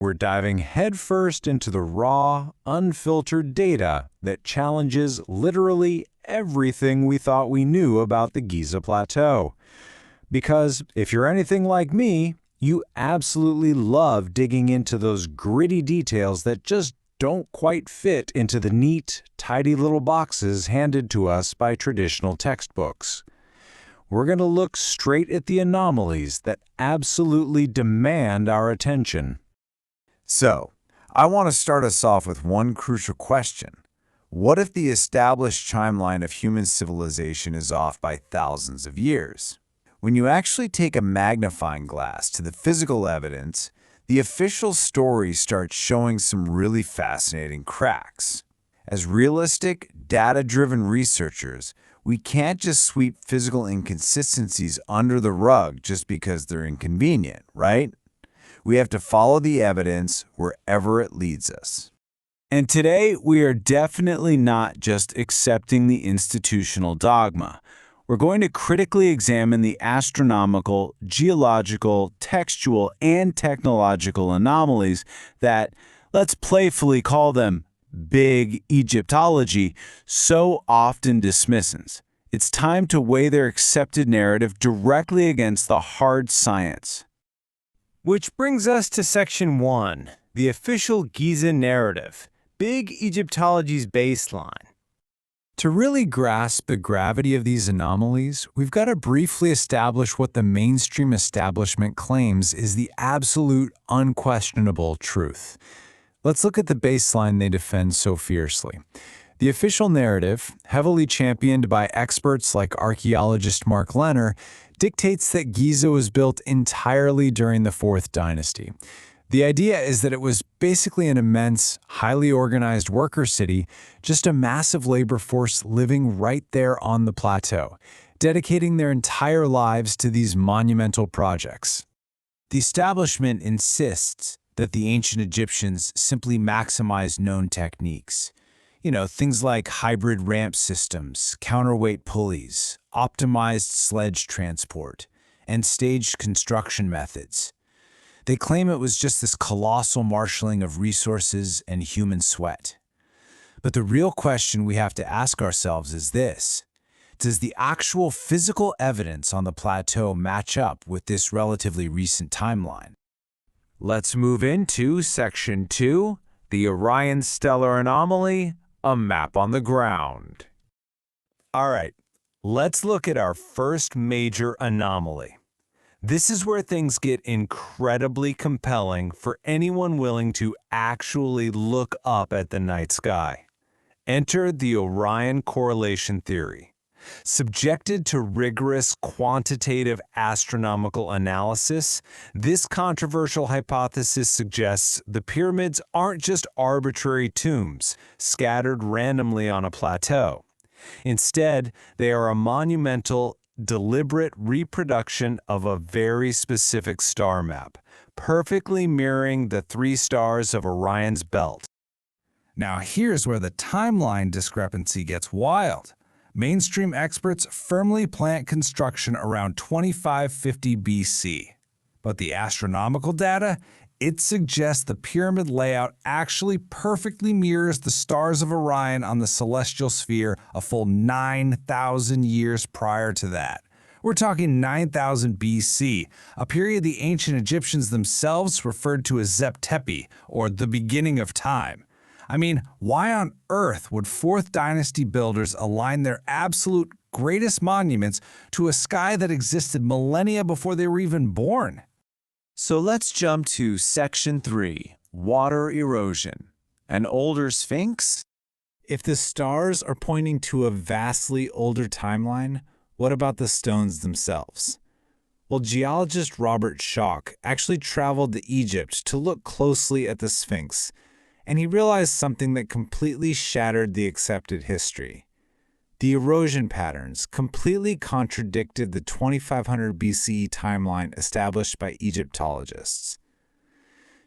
We're diving headfirst into the raw, unfiltered data that challenges literally everything we thought we knew about the Giza Plateau. Because if you're anything like me, you absolutely love digging into those gritty details that just don't quite fit into the neat, tidy little boxes handed to us by traditional textbooks. We're going to look straight at the anomalies that absolutely demand our attention. So, I want to start us off with one crucial question. What if the established timeline of human civilization is off by thousands of years? When you actually take a magnifying glass to the physical evidence, the official story starts showing some really fascinating cracks. As realistic, data-driven researchers, we can't just sweep physical inconsistencies under the rug just because they're inconvenient, right? We have to follow the evidence wherever it leads us. And today, we are definitely not just accepting the institutional dogma. We're going to critically examine the astronomical, geological, textual, and technological anomalies that, let's playfully call them big Egyptology, so often dismisses. It's time to weigh their accepted narrative directly against the hard science. Which brings us to Section 1, the official Giza narrative, Big Egyptology's baseline. To really grasp the gravity of these anomalies, we've got to briefly establish what the mainstream establishment claims is the absolute, unquestionable truth. Let's look at the baseline they defend so fiercely. The official narrative, heavily championed by experts like archaeologist Mark Lenner, dictates that Giza was built entirely during the Fourth Dynasty. The idea is that it was basically an immense, highly organized worker city, just a massive labor force living right there on the plateau, dedicating their entire lives to these monumental projects. The establishment insists that the ancient Egyptians simply maximized known techniques. Things like hybrid ramp systems, counterweight pulleys, optimized sledge transport, and staged construction methods. They claim it was just this colossal marshaling of resources and human sweat. But the real question we have to ask ourselves is this: does the actual physical evidence on the plateau match up with this relatively recent timeline? Let's move into Section 2, the Orion Stellar Anomaly, a map on the ground. All right, let's look at our first major anomaly. This is where things get incredibly compelling for anyone willing to actually look up at the night sky. Enter the Orion correlation theory. Subjected to rigorous quantitative astronomical analysis, this controversial hypothesis suggests the pyramids aren't just arbitrary tombs scattered randomly on a plateau. Instead, they are a monumental, deliberate reproduction of a very specific star map, perfectly mirroring the three stars of Orion's belt. Now here's where the timeline discrepancy gets wild. Mainstream experts firmly plant construction around 2550 BC. But the astronomical data, it suggests the pyramid layout actually perfectly mirrors the stars of Orion on the celestial sphere a full 9,000 years prior to that. We're talking 9000 BC, a period the ancient Egyptians themselves referred to as Zep Tepi, or the beginning of time. I mean, why on earth would Fourth Dynasty builders align their absolute greatest monuments to a sky that existed millennia before they were even born? So let's jump to Section 3, Water Erosion. An older Sphinx? If the stars are pointing to a vastly older timeline, what about the stones themselves? Well, geologist Robert Schoch actually traveled to Egypt to look closely at the Sphinx, and he realized something that completely shattered the accepted history. The erosion patterns completely contradicted the 2500 BCE timeline established by Egyptologists.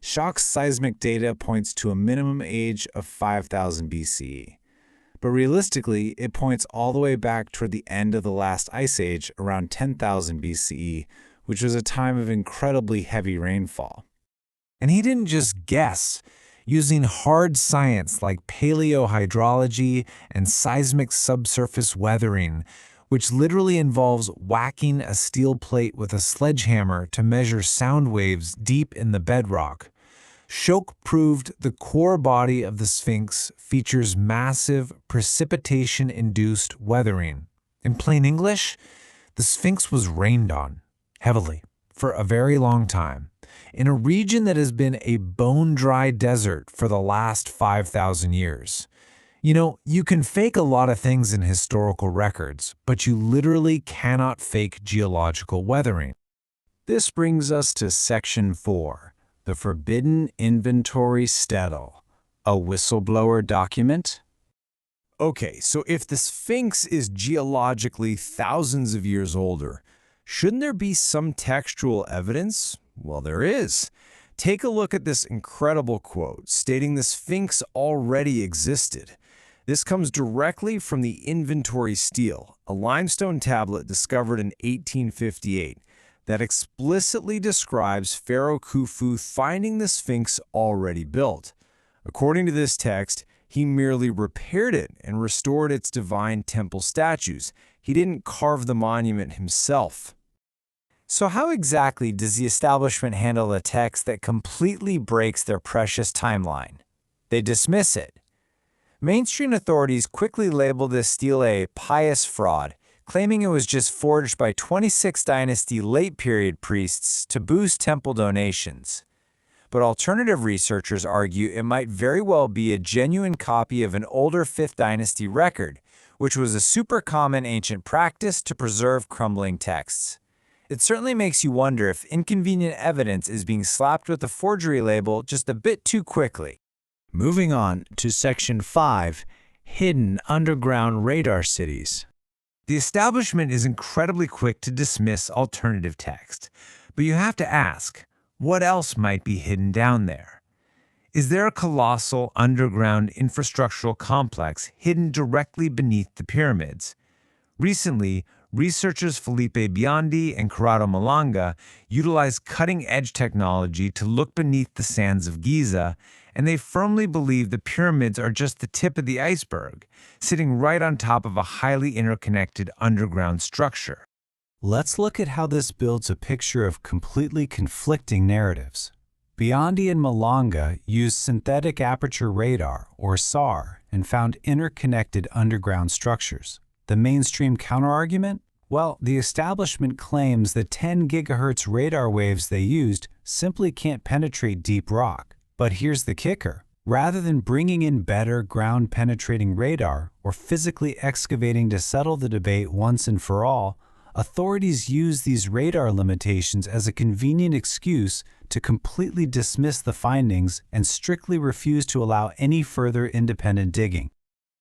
Schoch's seismic data points to a minimum age of 5000 BCE, but realistically, it points all the way back toward the end of the last ice age around 10,000 BCE, which was a time of incredibly heavy rainfall. And he didn't just guess. Using hard science like paleohydrology and seismic subsurface weathering, which literally involves whacking a steel plate with a sledgehammer to measure sound waves deep in the bedrock, Schoch proved the core body of the Sphinx features massive precipitation-induced weathering. In plain English, the Sphinx was rained on, heavily, for a very long time, in a region that has been a bone-dry desert for the last 5,000 years. You know, you can fake a lot of things in historical records, but you literally cannot fake geological weathering. This brings us to Section 4, the Forbidden Inventory Steddle, a whistleblower document. Okay, so if the Sphinx is geologically thousands of years older, shouldn't there be some textual evidence? Well, there is. Take a look at this incredible quote stating the Sphinx already existed. This comes directly from the Inventory Stele, a limestone tablet discovered in 1858 that explicitly describes Pharaoh Khufu finding the Sphinx already built. According to this text, he merely repaired it and restored its divine temple statues. He didn't carve the monument himself. So how exactly does the establishment handle a text that completely breaks their precious timeline? They dismiss it. Mainstream authorities quickly labeled this stele a pious fraud, claiming it was just forged by 26th Dynasty late-period priests to boost temple donations. But alternative researchers argue it might very well be a genuine copy of an older 5th Dynasty record, which was a super common ancient practice to preserve crumbling texts. It certainly makes you wonder if inconvenient evidence is being slapped with a forgery label just a bit too quickly. Moving on to Section 5, Hidden Underground Radar Cities. The establishment is incredibly quick to dismiss alternative text, but you have to ask, what else might be hidden down there? Is there a colossal underground infrastructural complex hidden directly beneath the pyramids? Recently, researchers Felipe Biondi and Corrado Malanga utilized cutting-edge technology to look beneath the sands of Giza, and they firmly believe the pyramids are just the tip of the iceberg, sitting right on top of a highly interconnected underground structure. Let's look at how this builds a picture of completely conflicting narratives. Biondi and Malanga used synthetic aperture radar, or SAR, and found interconnected underground structures. The mainstream counterargument? Well, the establishment claims the 10 gigahertz radar waves they used simply can't penetrate deep rock. But here's the kicker. Rather than bringing in better ground-penetrating radar or physically excavating to settle the debate once and for all, authorities use these radar limitations as a convenient excuse to completely dismiss the findings and strictly refuse to allow any further independent digging.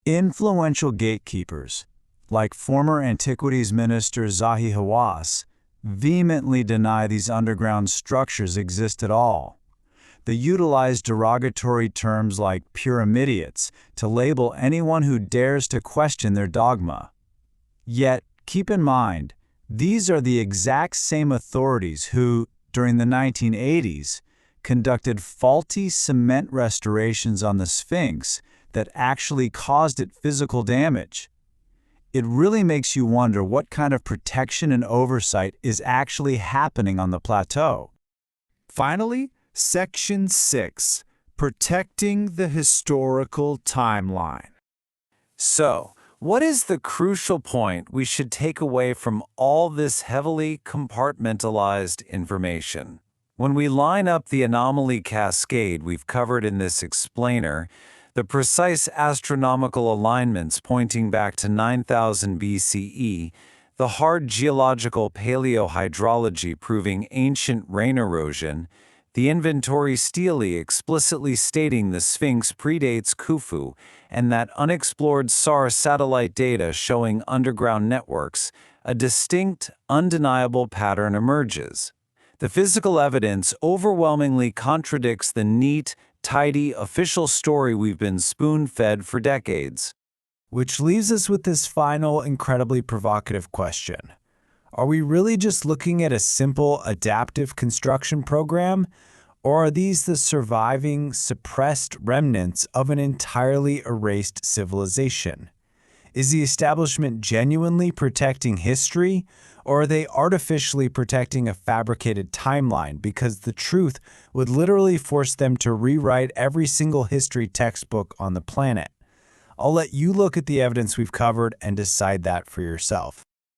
Influential gatekeepers, like former Antiquities Minister Zahi Hawass, vehemently deny these underground structures exist at all. They utilize derogatory terms like pyramidiots to label anyone who dares to question their dogma. Yet, keep in mind, these are the exact same authorities who, during the 1980s, conducted faulty cement restorations on the Sphinx that actually caused it physical damage. It really makes you wonder what kind of protection and oversight is actually happening on the plateau. Finally, Section 6, Protecting the Historical Timeline. So, what is the crucial point we should take away from all this heavily compartmentalized information? When we line up the anomaly cascade we've covered in this explainer, the precise astronomical alignments pointing back to 9000 BCE, the hard geological paleohydrology proving ancient rain erosion, the Inventory Stele explicitly stating the Sphinx predates Khufu, and that unexplored SAR satellite data showing underground networks, a distinct, undeniable pattern emerges. The physical evidence overwhelmingly contradicts the neat, tidy, official story we've been spoon-fed for decades. Which leaves us with this final, incredibly provocative question. Are we really just looking at a simple adaptive construction program? Or are these the surviving, suppressed remnants of an entirely erased civilization? Is the establishment genuinely protecting history, or are they artificially protecting a fabricated timeline because the truth would literally force them to rewrite every single history textbook on the planet? I'll let you look at the evidence we've covered and decide that for yourself.